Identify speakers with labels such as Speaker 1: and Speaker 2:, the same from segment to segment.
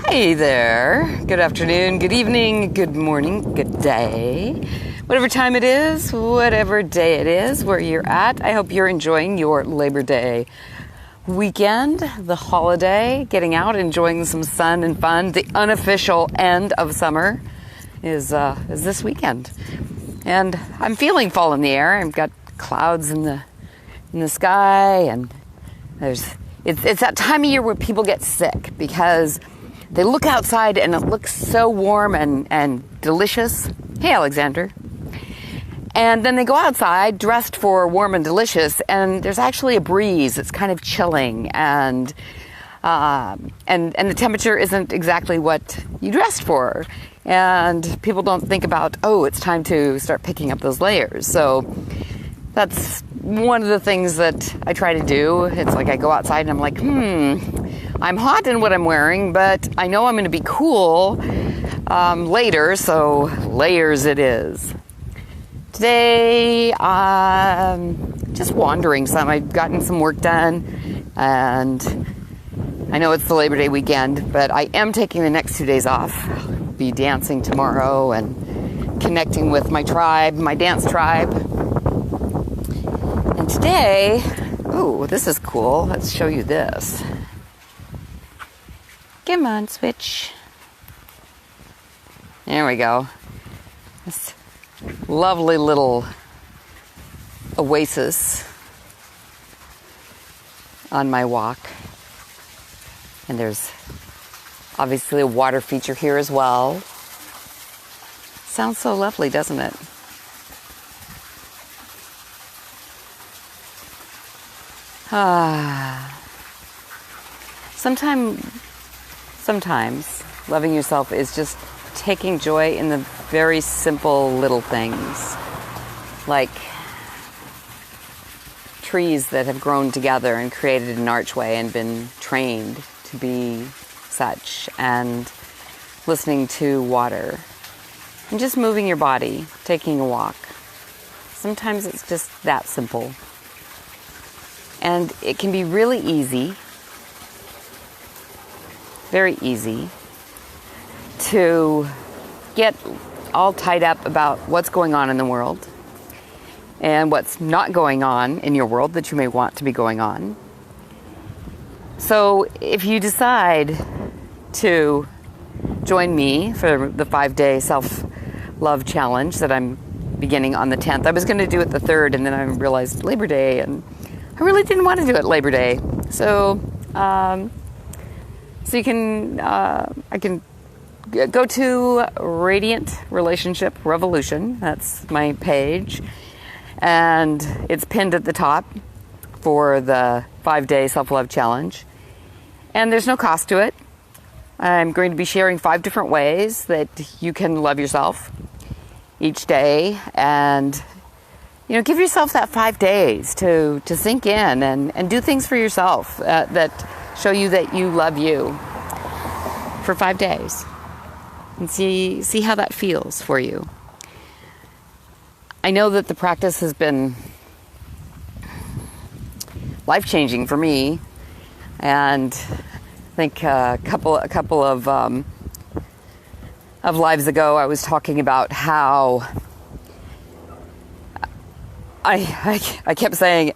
Speaker 1: Hey there. Good afternoon, good evening, good morning, good day. Whatever time it is, whatever day it is, where you're at, I hope you're enjoying your Labor Day weekend, the holiday, getting out, enjoying some sun and fun. The unofficial end of summer is this weekend. And I'm feeling fall in the air. I've got clouds in the sky, and it's that time of year where people get sick because they look outside and it looks so warm and delicious. Hey, Alexander. And then they go outside dressed for warm and delicious, and there's actually a breeze. It's kind of chilling, and the temperature isn't exactly what you dressed for. And people don't think about, it's time to start picking up those layers. So that's one of the things that I try to do. It's like I go outside and I'm like, I'm hot in what I'm wearing, but I know I'm going to be cool later, so layers it is. Today, just wandering some. I've gotten some work done, and I know it's the Labor Day weekend, but I am taking the next 2 days off. I'll be dancing tomorrow and connecting with my tribe, my dance tribe. And today, this is cool. Let's show you this. Come on, switch. There we go. This lovely little oasis on my walk. And there's obviously a water feature here as well. Sounds so lovely, doesn't it? Sometimes loving yourself is just taking joy in the very simple little things, like trees that have grown together and created an archway and been trained to be such, and listening to water, and just moving your body, taking a walk. Sometimes it's just that simple. And it can be really easy, very easy, to get all tied up about what's going on in the world and what's not going on in your world that you may want to be going on. So if you decide to join me for the 5-day self-love challenge that I'm beginning on the 10th, I was going to do it the 3rd, and then I realized Labor Day, and I really didn't want to do it Labor Day. So you can, I can go to Radiant Relationship Revolution. That's my page. And it's pinned at the top for the 5-day self-love challenge. And there's no cost to it. I'm going to be sharing 5 different ways that you can love yourself each day, and give yourself that 5 days to sink in and do things for yourself that show you that you love you for 5 days, and see how that feels for you. I know that the practice has been life-changing for me, and I think a couple of lives ago I was talking about how I kept saying,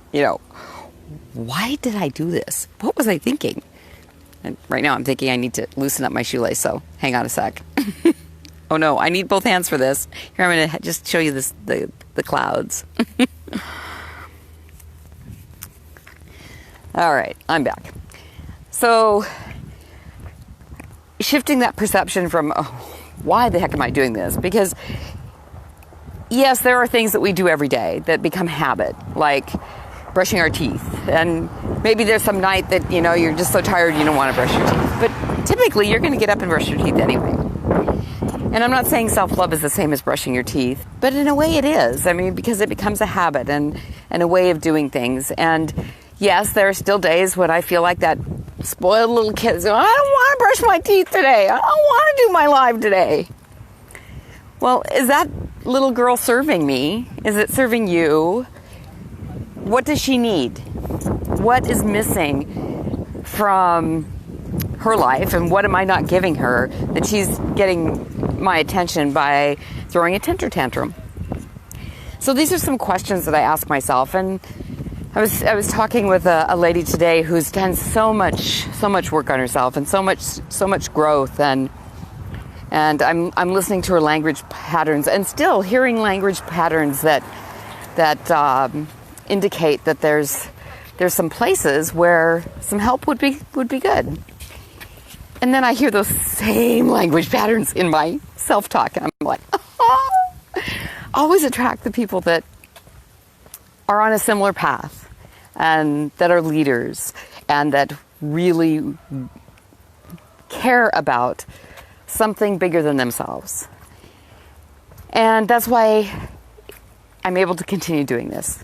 Speaker 1: why did I do this? What was I thinking? And right now I'm thinking I need to loosen up my shoelace, so hang on a sec. Oh no, I need both hands for this. Here, I'm going to just show you the clouds. All right, I'm back. So, shifting that perception from, why the heck am I doing this? Because yes, there are things that we do every day that become habit, like brushing our teeth. And maybe there's some night that, you're just so tired you don't want to brush your teeth. But typically, you're going to get up and brush your teeth anyway. And I'm not saying self-love is the same as brushing your teeth, but in a way it is. I mean, because it becomes a habit and a way of doing things. And yes, there are still days when I feel like that spoiled little kid. I don't want to brush my teeth today. I don't want to do my live today. Well, is that little girl serving me? Is it serving you? What does she need? What is missing from her life, and what am I not giving her that she's getting my attention by throwing a temper tantrum? So these are some questions that I ask myself, and I was talking with a lady today who's done so much work on herself and so much growth, and I'm listening to her language patterns and still hearing language patterns that indicate that there's some places where some help would be good. And then I hear those same language patterns in my self-talk, and I'm like, always attract the people that are on a similar path and that are leaders and that really care about something bigger than themselves. And that's why I'm able to continue doing this.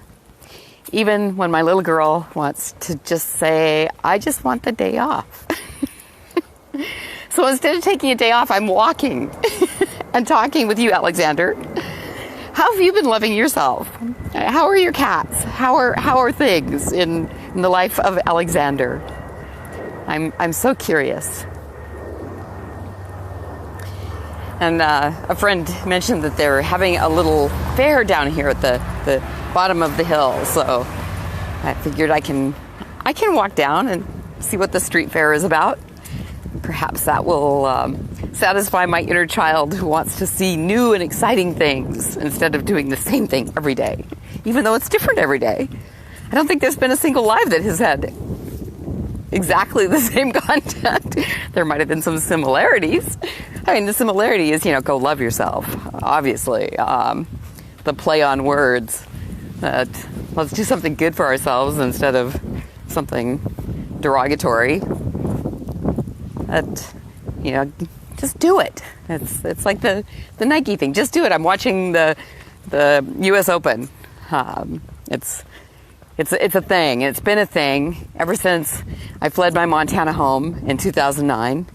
Speaker 1: Even when my little girl wants to just say, I just want the day off. So instead of taking a day off, I'm walking and talking with you, Alexander. How have you been loving yourself? How are your cats? How are things in the life of Alexander? I'm so curious. And a friend mentioned that they're having a little fair down here at the bottom of the hill. So I figured I can walk down and see what the street fair is about. Perhaps that will satisfy my inner child who wants to see new and exciting things instead of doing the same thing every day, even though it's different every day. I don't think there's been a single live that has had exactly the same content. There might have been some similarities. I mean, the similarity is, go love yourself, obviously. The play on words that let's do something good for ourselves instead of something derogatory. That, just do it. It's like the Nike thing. Just do it. I'm watching the U.S. Open. It's a thing. It's been a thing ever since I fled my Montana home in 2009.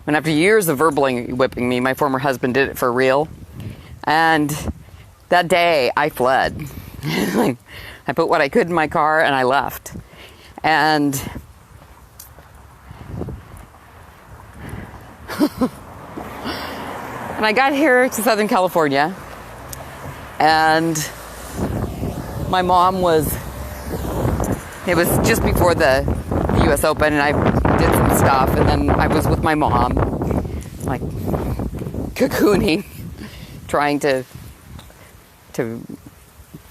Speaker 1: When after years of verbally whipping me, my former husband did it for real. And that day I fled. I put what I could in my car and I left. And and I got here to Southern California, and my mom it was just before the U.S. Open, and I did some stuff, and then I was with my mom, like cocooning, trying to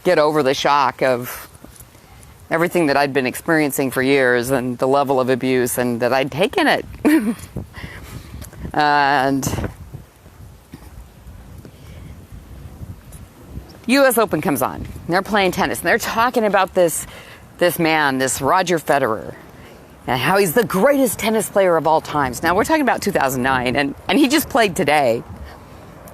Speaker 1: get over the shock of everything that I'd been experiencing for years and the level of abuse, and that I'd taken it. And U.S. Open comes on. And they're playing tennis. And they're talking about this man, this Roger Federer, and how he's the greatest tennis player of all times. Now, we're talking about 2009, and he just played today.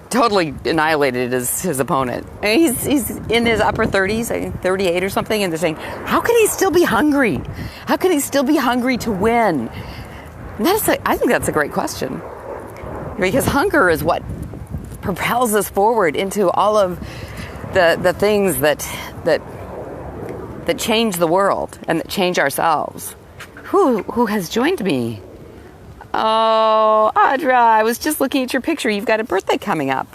Speaker 1: Totally annihilated his opponent. I mean, he's in his upper 30s, I think 38 or something, and they're saying, how can he still be hungry? How can he still be hungry to win? And I think that's a great question. Because hunger is what propels us forward into all of the things that change the world and that change ourselves. Who has joined me? Oh, Audra, I was just looking at your picture. You've got a birthday coming up,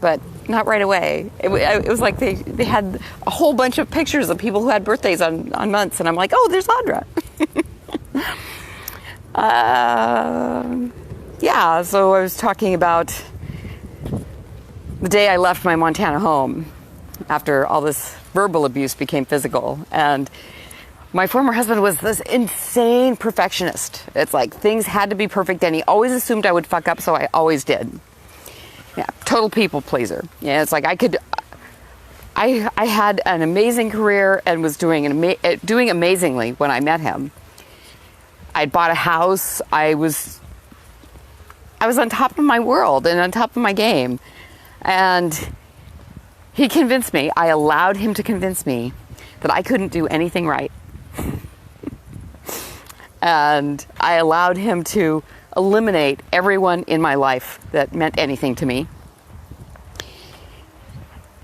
Speaker 1: but not right away. It was like they had a whole bunch of pictures of people who had birthdays on months, and I'm like, oh, there's Audra. Yeah, so I was talking about the day I left my Montana home after all this verbal abuse became physical. And my former husband was this insane perfectionist. It's like things had to be perfect, and he always assumed I would fuck up, so I always did. Yeah, total people pleaser. Yeah, it's like I had an amazing career and was doing amazingly when I met him. I'd bought a house. I was on top of my world and on top of my game. And he convinced me, I allowed him to convince me that I couldn't do anything right. And I allowed him to eliminate everyone in my life that meant anything to me.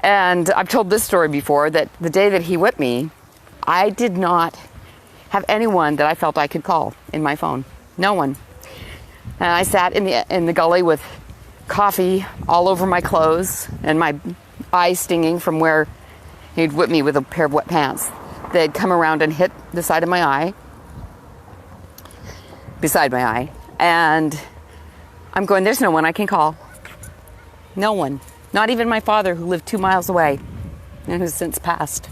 Speaker 1: And I've told this story before, that the day that he whipped me, I did not have anyone that I felt I could call in my phone. No one. And I sat in the gully with coffee all over my clothes and my eye stinging from where he'd whipped me with a pair of wet pants. They'd come around and hit the side of my eye, beside my eye. And I'm going, there's no one I can call. No one. Not even my father, who lived 2 miles away and who's since passed.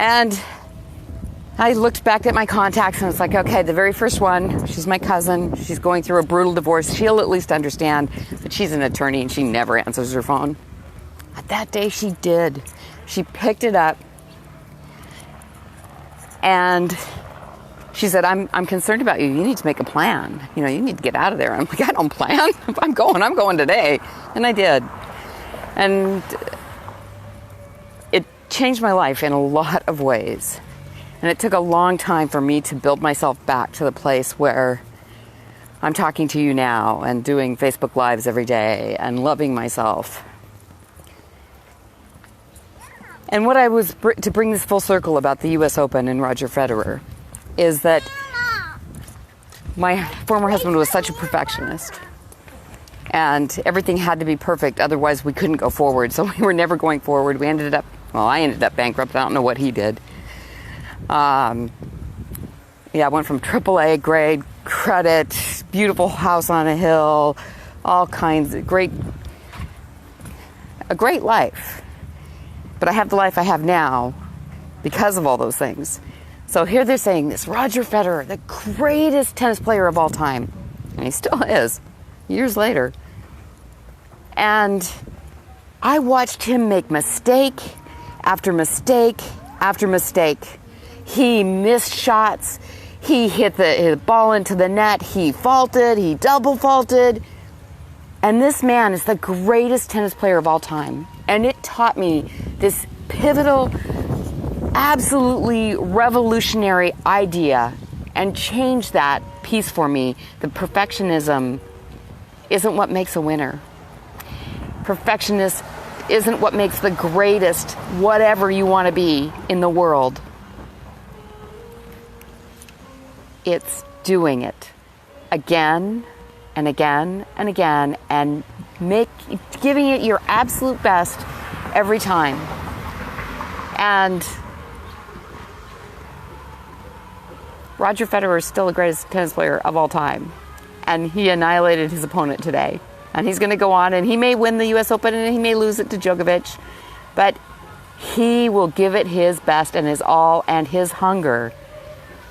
Speaker 1: And I looked back at my contacts and was like, okay, the very first one, she's my cousin. She's going through a brutal divorce. She'll at least understand that she's an attorney and she never answers her phone. But that day she did. She picked it up and she said, I'm concerned about you. You need to make a plan. You need to get out of there. I'm like, I don't plan. If I'm going today. And I did. And it changed my life in a lot of ways. And it took a long time for me to build myself back to the place where I'm talking to you now and doing Facebook Lives every day and loving myself. And what I was, to bring this full circle about the US Open and Roger Federer, is that my former husband was such a perfectionist. And everything had to be perfect, otherwise we couldn't go forward. So we were never going forward. I ended up bankrupt. I don't know what he did. I went from AAA grade, credit, beautiful house on a hill, all kinds of a great life. But I have the life I have now because of all those things. So here they're saying this, Roger Federer, the greatest tennis player of all time. And he still is, years later. And I watched him make mistake after mistake after mistake. He missed shots. He hit the ball into the net. He faulted. He double faulted. And this man is the greatest tennis player of all time. And it taught me this pivotal, absolutely revolutionary idea and changed that piece for me. The perfectionism isn't what makes a winner. Perfectionist isn't what makes the greatest whatever you want to be in the world. It's doing it again and again and again and giving it your absolute best every time. And Roger Federer is still the greatest tennis player of all time. And he annihilated his opponent today. And he's going to go on and he may win the US Open and he may lose it to Djokovic. But he will give it his best and his all and his hunger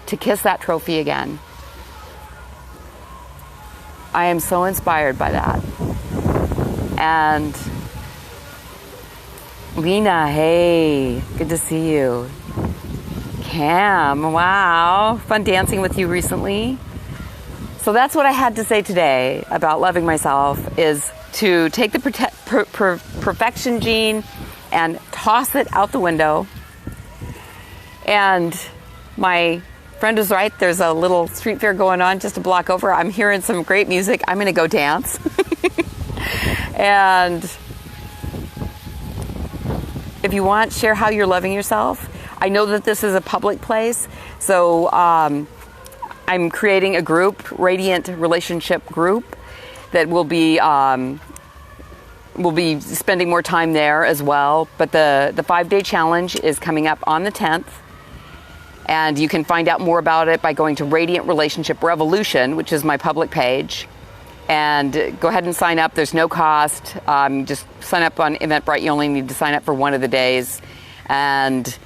Speaker 1: to kiss that trophy again. I am so inspired by that. And Lena, hey, good to see you. Cam, wow, fun dancing with you recently. So that's what I had to say today about loving myself, is to take the perfection gene and toss it out the window. And my friend was right. There's a little street fair going on just a block over. I'm hearing some great music. I'm going to go dance. And if you want, share how you're loving yourself. I know that this is a public place, so I'm creating a group, Radiant Relationship Group, that will be spending more time there as well. But the 5-day challenge is coming up on the 10th. And you can find out more about it by going to Radiant Relationship Revolution, which is my public page. And go ahead and sign up. There's no cost. Just sign up on Eventbrite. You only need to sign up for one of the days. And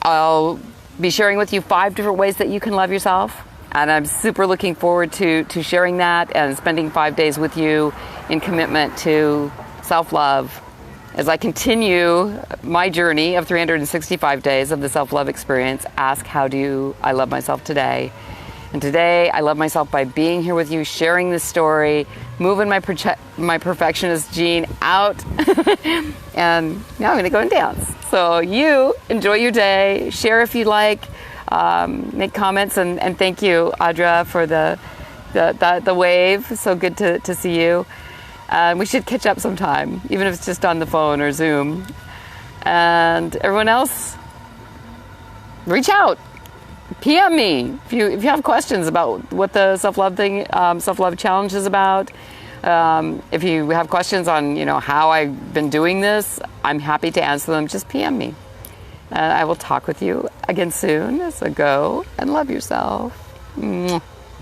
Speaker 1: I'll be sharing with you 5 different ways that you can love yourself. And I'm super looking forward to sharing that and spending 5 days with you in commitment to self-love as I continue my journey of 365 days of the self-love experience. Ask, how do I love myself today? And today, I love myself by being here with you, sharing this story, moving my perfectionist gene out. And now I'm going to go and dance. So you enjoy your day. Share if you like. Make comments. And thank you, Audra, for the wave. So good to see you. We should catch up sometime, even if it's just on the phone or Zoom. And everyone else, reach out. PM me if you have questions about what the self-love challenge is about. If you have questions on how I've been doing this, I'm happy to answer them. Just PM me. I will talk with you again soon. So go and love yourself. Mwah.